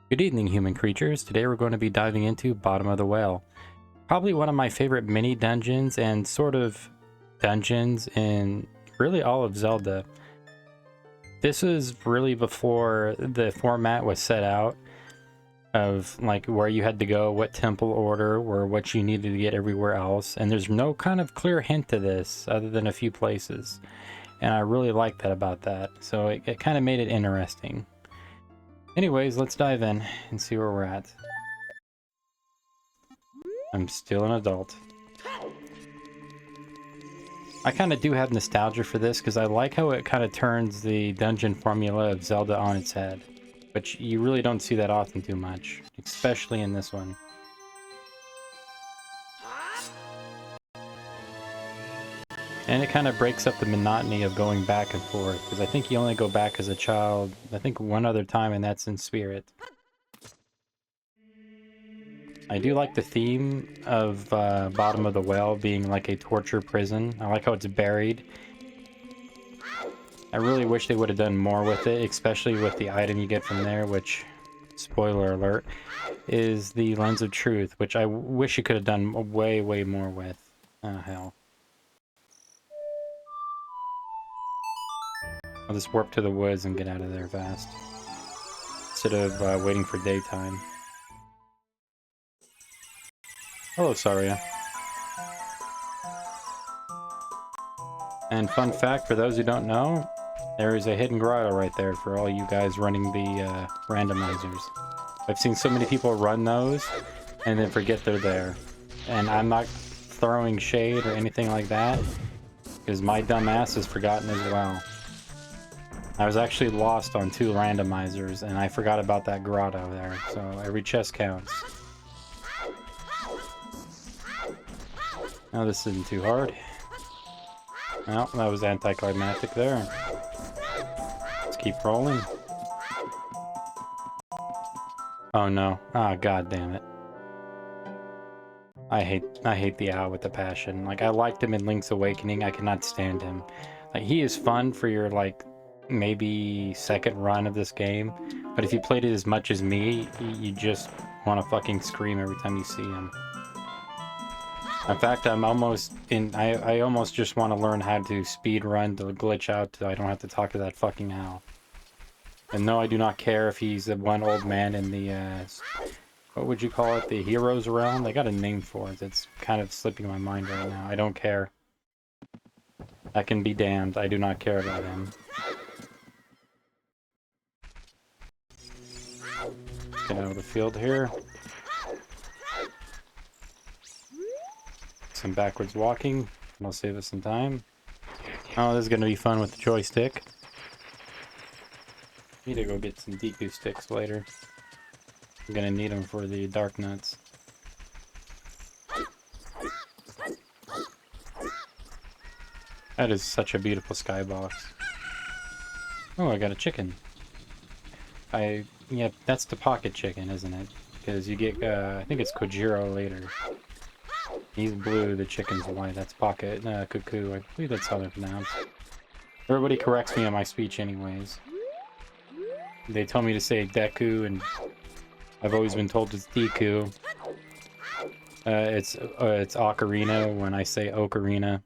Good evening, human creatures. Today we're going to be diving into Bottom of the Well. Probably one of my favorite mini dungeons and sort of dungeons in really all of Zelda. This was really before the format was set out of like where you had to go, what temple order, or what you needed to get everywhere else. And there's no kind of clear hint to this other than a few places. And I really like that about that. So it kind of made it interesting. Anyways, let's dive in and see where we're at. I'm still an adult. I kind of do have nostalgia for this because I like how it kind of turns the dungeon formula of Zelda on its head. But you really don't see that often too much, especially in this one. And it kind of breaks up the monotony of going back and forth, because I think you only go back as a child, I think one other time, and that's in Spirit. I do like the theme of Bottom of the Well being like a torture prison. I like how it's buried. I really wish they would have done more with it, especially with the item you get from there, which, spoiler alert, is the Lens of Truth, which I wish you could have done way, way more with. Hell. I'll just warp to the woods and get out of there fast, instead of waiting for daytime. Hello, Saria. And fun fact, for those who don't know, there is a hidden grotto right there for all you guys running the randomizers. I've seen so many people run those and then forget they're there. And I'm not throwing shade or anything like that, because my dumb ass has forgotten as well. I was actually lost on 2 randomizers, and I forgot about that grotto there, so every chest counts. Now this isn't too hard. Well, that was anticlimactic there. Let's keep rolling. Oh no. Ah, god damn it. I hate the owl with a passion. Like, I liked him in Link's Awakening. I cannot stand him. Like, he is fun for your, like, maybe second run of this game, but if you played it as much as me, you just want to fucking scream every time you see him. In fact, I'm almost in. I almost just want to learn how to speed run to glitch out so I don't have to talk to that fucking owl. And no, I do not care if he's the one old man in the what would you call it? The heroes realm? They got a name for it. It's kind of slipping my mind right now. I don't care. I can be damned. I do not care about him. Get out of the field here. Some backwards walking. That'll save us some time. Oh, this is going to be fun with the joystick. Need to go get some Deku sticks later. I'm going to need them for the Dark Nuts. That is such a beautiful skybox. Oh, I got a chicken. Yeah, that's the pocket chicken, isn't it? Because you get, I think it's Kojiro later. He's blue, the chicken's white. That's pocket, cuckoo. I believe that's how they're pronounced. Everybody corrects me on my speech anyways. They tell me to say Deku, and I've always been told it's Deku. It's Ocarina when I say Ocarina.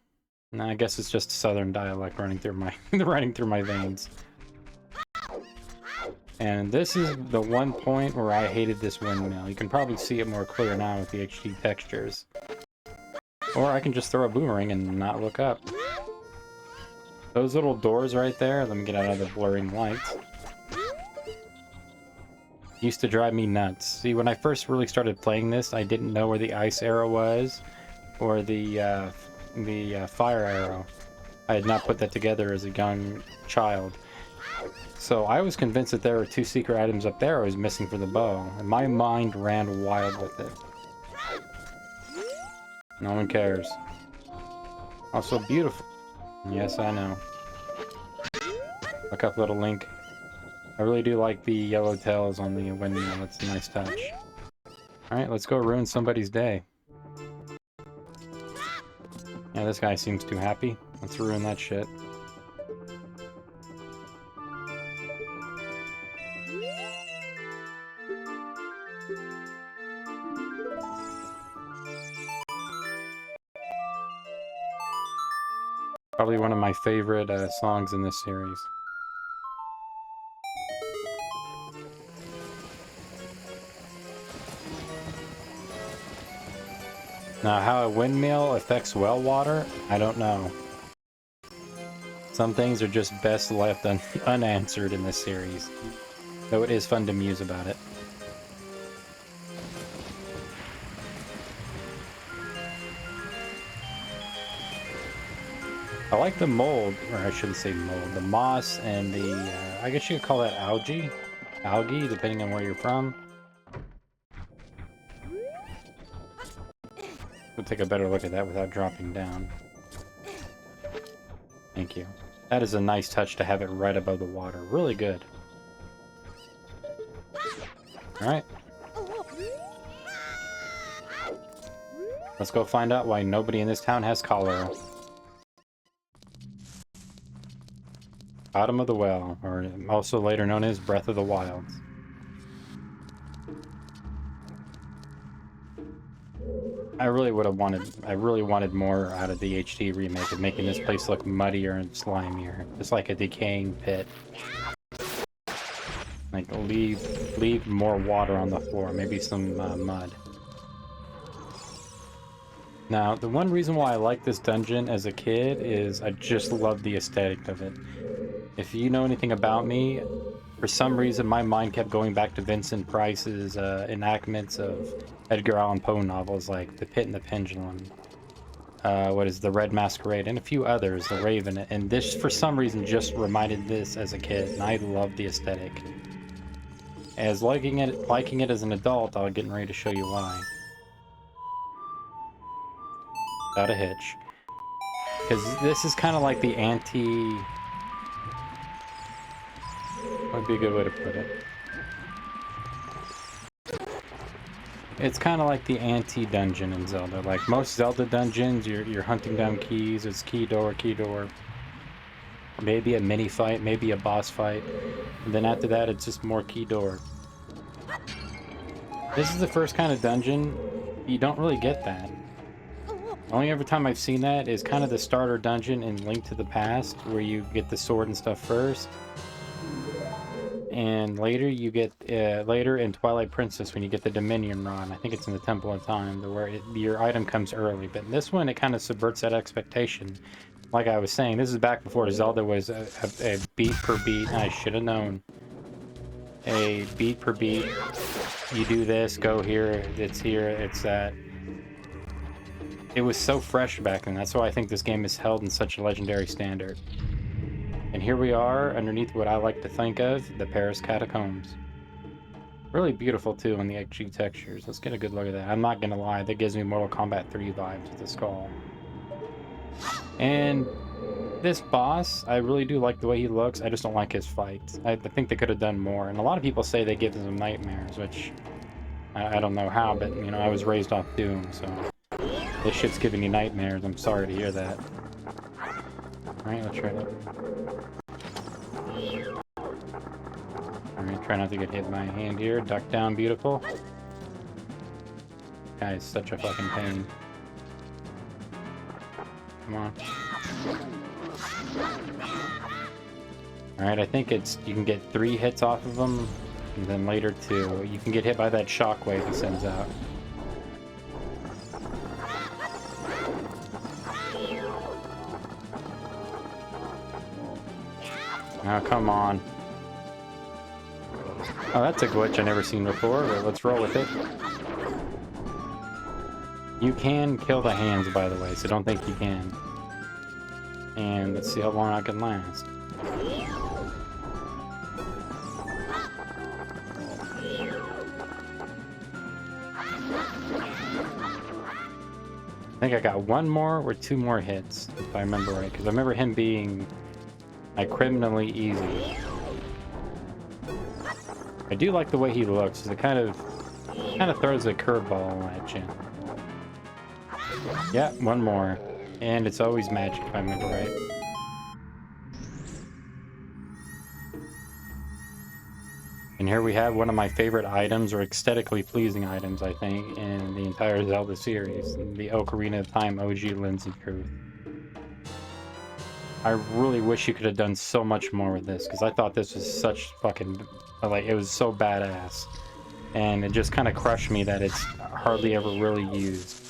And I guess it's just southern dialect running through my veins. And this is the one point where I hated this windmill. You can probably see it more clear now with the HD textures. Or I can just throw a boomerang and not look up. Those little doors right there, let me get out of the blurring lights, used to drive me nuts. See, when I first really started playing this, I didn't know where the ice arrow was, or the fire arrow. I had not put that together as a young child. So I was convinced that there were 2 secret items up there I was missing for the bow, and my mind ran wild with it. No one cares. Also beautiful. Yes, I know. Look up, little Link. I really do like the yellow tails on the windmill. It's a nice touch. Alright, let's go ruin somebody's day. Yeah, this guy seems too happy. Let's ruin that shit. Probably one of my favorite songs in this series. Now, how a windmill affects well water, I don't know. Some things are just best left unanswered in this series, though it is fun to muse about it. I like the mold, or I shouldn't say mold, the moss and the, I guess you could call that algae, depending on where you're from. We'll take a better look at that without dropping down. Thank you. That is a nice touch to have it right above the water. Really good. Alright. Let's go find out why nobody in this town has cholera. Bottom of the Well, or also later known as Breath of the Wilds. I really wanted more out of the HD remake of making this place look muddier and slimier, just like a decaying pit. Like leave more water on the floor, maybe some mud. Now, the one reason why I like this dungeon as a kid is I just love the aesthetic of it. If you know anything about me, for some reason my mind kept going back to Vincent Price's enactments of Edgar Allan Poe novels like The Pit and the Pendulum, The Red Masquerade, and a few others, The Raven, and this for some reason just reminded this as a kid, and I love the aesthetic. As liking it as an adult, I'm getting ready to show you why. Without a hitch. Because this is kind of like the anti... Would be a good way to put it. It's kind of like the anti-dungeon in Zelda. Like most Zelda dungeons, you're hunting down keys. It's key door. Maybe a mini fight, maybe a boss fight. And then after that, it's just more key door. This is the first kind of dungeon you don't really get that. Only every time I've seen that is kind of the starter dungeon in Link to the Past, where you get the sword and stuff first. And later you get, later in Twilight Princess when you get the Dominion Rod. I think it's in the Temple of Time, where your item comes early. But in this one, it kind of subverts that expectation. Like I was saying, this is back before Zelda was a beat per beat. I should have known. A beat per beat. You do this, go here, it's that. It was so fresh back then. That's why I think this game is held in such a legendary standard. And here we are underneath what I like to think of, the Paris Catacombs. Really beautiful too on the XG textures. Let's get a good look at that. I'm not gonna lie, that gives me Mortal Kombat 3 vibes with the skull. And this boss, I really do like the way he looks. I just don't like his fights. I think they could have done more. And a lot of people say they give them nightmares, which I don't know how, but you know, I was raised off Doom, so this shit's giving you nightmares. I'm sorry to hear that. Alright, let's try it. Alright, try not to get hit by my hand here. Duck down, beautiful. Guy is such a fucking pain. Come on. Alright, I think you can get 3 hits off of him, and then later 2. You can get hit by that shockwave he sends out. Oh, come on. Oh, that's a glitch I've never seen before, but let's roll with it. You can kill the hands, by the way, so don't think you can. And let's see how long I can last. I think I got 1 more or 2 more hits, if I remember right, because I remember him being like criminally easy. I do like the way he looks. It kind of throws a curveball at you. Yeah, 1 more. And it's always magic, if I remember right. And here we have one of my favorite items, or aesthetically pleasing items, I think, in the entire Zelda series. The Ocarina of Time OG Lens of Truth. I really wish you could have done so much more with this, because I thought this was such fucking, like, it was so badass. And it just kind of crushed me that it's hardly ever really used.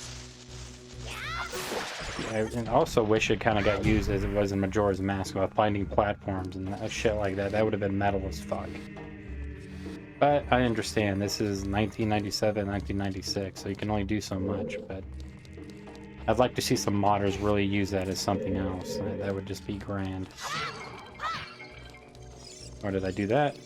And I also wish it kind of got used as it was in Majora's Mask about finding platforms and shit like that. That would have been metal as fuck. But I understand, this is 1997, 1996, so you can only do so much, but I'd like to see some modders really use that as something else. That would just be grand. Or did I do that?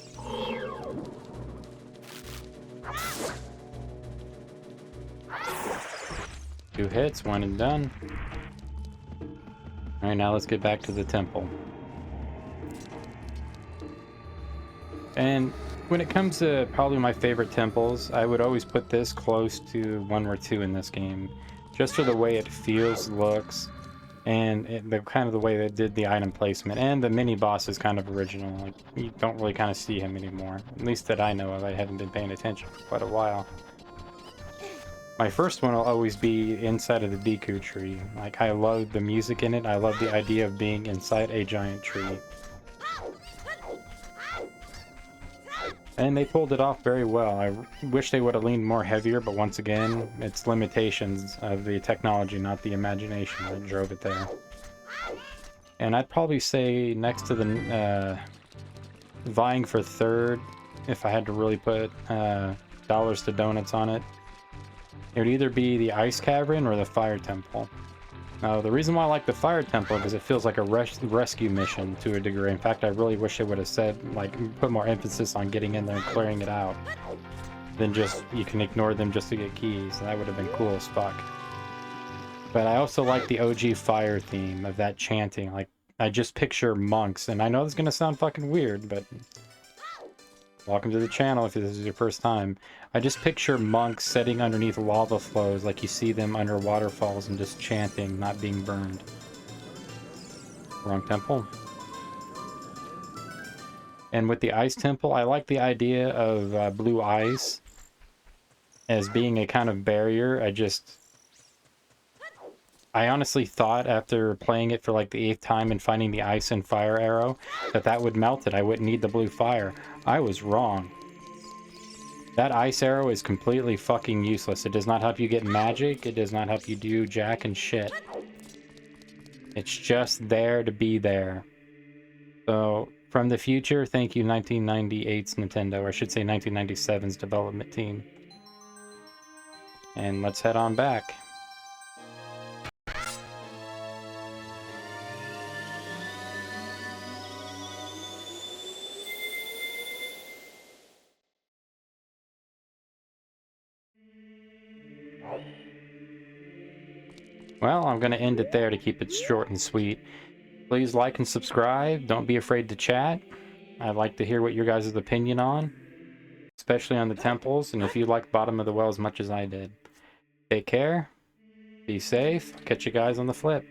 2 hits, 1 and done. Alright, now let's get back to the temple. And when it comes to probably my favorite temples, I would always put this close to 1 or 2 in this game. Just for the way it feels, looks, and the kind of the way they did the item placement. And the mini-boss is kind of original. Like, you don't really kind of see him anymore. At least that I know of. I haven't been paying attention for quite a while. My first one will always be inside of the Deku tree. Like, I love the music in it. I love the idea of being inside a giant tree. And they pulled it off very well. I wish they would have leaned more heavier, but once again, it's limitations of the technology, not the imagination that drove it there. And I'd probably say next to the vying for third, if I had to really put dollars to donuts on it, it would either be the Ice Cavern or the Fire Temple. Now, the reason why I like the Fire Temple is because it feels like a rescue mission to a degree. In fact, I really wish they would have said, like, put more emphasis on getting in there and clearing it out than just, you can ignore them just to get keys. That would have been cool as fuck. But I also like the OG Fire theme of that chanting. Like, I just picture monks, and I know this is going to sound fucking weird, but welcome to the channel if this is your first time. I just picture monks sitting underneath lava flows like you see them under waterfalls and just chanting, not being burned. Wrong temple. And with the ice temple, I like the idea of blue ice as being a kind of barrier. I honestly thought after playing it for like the 8th time and finding the ice and fire arrow that would melt it. I wouldn't need the blue fire. I was wrong. That ice arrow is completely fucking useless. It does not help you get magic. It does not help you do jack and shit. It's just there to be there. So, from the future, thank you 1998's Nintendo, or I should say 1997's development team. And let's head on back. Well, I'm going to end it there to keep it short and sweet. Please like and subscribe. Don't be afraid to chat. I'd like to hear what your guys' opinion on, especially on the temples, and if you like Bottom of the Well as much as I did. Take care. Be safe. Catch you guys on the flip.